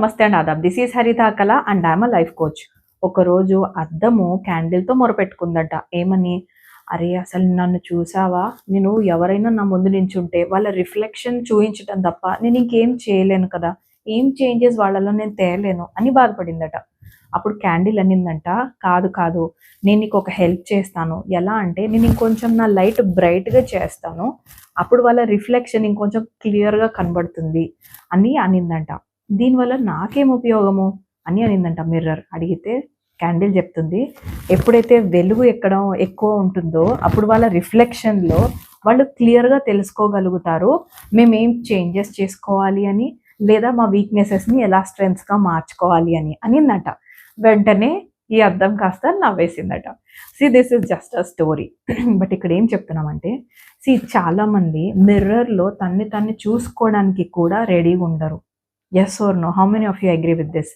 నమస్తే and Aadab. This is హరిత కళ అండ్ ఐఎమ్ లైఫ్ కోచ్. ఒకరోజు అద్దము క్యాండిల్తో మొరపెట్టుకుందట. ఏమని? అరే అసలు నన్ను చూసావా, నేను ఎవరైనా నా ముందు నించుంటే వాళ్ళ రిఫ్లెక్షన్ చూయించటం తప్ప నేను ఇంకేం చేయలేను కదా, ఏం చేంజెస్ వాళ్ళలో నేను తేలేను అని బాధపడిందట. అప్పుడు క్యాండిల్ అనిందంట, కాదు కాదు, నేను నీకు ఒక హెల్ప్ చేస్తాను. ఎలా అంటే నేను ఇంకొంచెం నా లైట్ బ్రైట్గా చేస్తాను, అప్పుడు వాళ్ళ రిఫ్లెక్షన్ ఇంకొంచెం క్లియర్గా కనబడుతుంది అని అనిందంట. దీనివల్ల నాకేం ఉపయోగము అని అనిందంట మిర్రర్. అడిగితే క్యాండిల్ చెప్తుంది, ఎప్పుడైతే వెలుగు ఎక్కడం ఎక్కువ ఉంటుందో అప్పుడు వాళ్ళ రిఫ్లెక్షన్లో వాళ్ళు క్లియర్గా తెలుసుకోగలుగుతారు మేమేం చేంజెస్ చేసుకోవాలి అని, లేదా మా వీక్నెసెస్ని ఎలా స్ట్రెంగ్స్గా మార్చుకోవాలి అని అనిందట. వెంటనే ఈ అద్దం కాస్త నవ్వేసిందట. This is just a story. But ఇక్కడ ఏం చెప్తున్నామంటే, చాలామంది మిర్రర్లో తన్ని చూసుకోవడానికి కూడా రెడీగా ఉండరు. Yes or no? How many of you agree with this?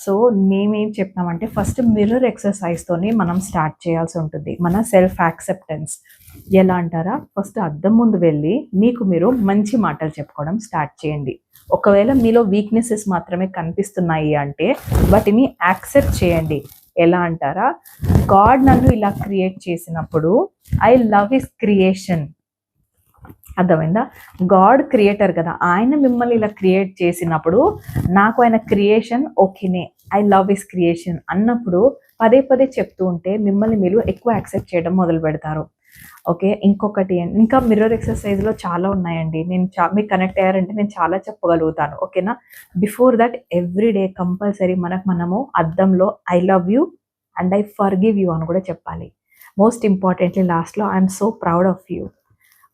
So మేమేం చెప్తామంటే, ఫస్ట్ మిర్రర్ ఎక్సర్సైజ్తోనే మనం స్టార్ట్ చేయాల్సి ఉంటుంది మన సెల్ఫ్ యాక్సెప్టెన్స్. ఎలా అంటారా? ఫస్ట్ అద్దం ముందు వెళ్ళి మీకు మీరు మంచి మాటలు చెప్పుకోవడం స్టార్ట్ చేయండి. ఒకవేళ మీలో వీక్నెసెస్ మాత్రమే కనిపిస్తున్నాయి అంటే వాటిని యాక్సెప్ట్ చేయండి. ఎలా అంటారా? గాడ్ నన్ను ఇలా క్రియేట్ చేసినప్పుడు ఐ లవ్ హిస్ క్రియేషన్. అర్థమైందా? గాడ్ క్రియేటర్ కదా, ఆయన మిమ్మల్ని ఇలా క్రియేట్ చేసినప్పుడు నాకు ఆయన క్రియేషన్ ఓకేనే, ఐ లవ్ హిస్ క్రియేషన్ అన్నప్పుడు పదే పదే చెప్తూ ఉంటే మిమ్మల్ని మీరు ఎక్కువ యాక్సెప్ట్ చేయడం మొదలు పెడతారు. ఓకే, ఇంకొకటి, ఇంకా మిర్రర్ ఎక్సర్సైజ్లో చాలా ఉన్నాయండి. నేను మీకు కనెక్ట్ అయ్యారంటే నేను చాలా చెప్పగలుగుతాను. ఓకేనా? బిఫోర్ దట్ ఎవ్రీడే కంపల్సరీ మనము అద్దంలో I love you and I forgive you అని కూడా చెప్పాలి. మోస్ట్ ఇంపార్టెంట్లీ లాస్ట్లో I'm so proud of you.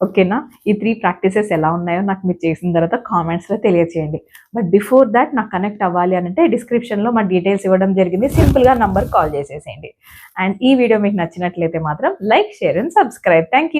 ఓకేనా? ఈ 3 ప్రాక్టీసెస్ ఎలా ఉన్నాయో నాకు మీరు చేసిన తర్వాత కామెంట్స్లో తెలియచేయండి. బట్ బిఫోర్ దాట్ నాకు కనెక్ట్ అవ్వాలి అని అంటే డిస్క్రిప్షన్లో మా డీటెయిల్స్ ఇవ్వడం జరిగింది. సింపుల్గా నంబర్ కాల్ చేసేసేయండి. అండ్ ఈ వీడియో మీకు నచ్చినట్లయితే మాత్రం like, share and subscribe. Thank you.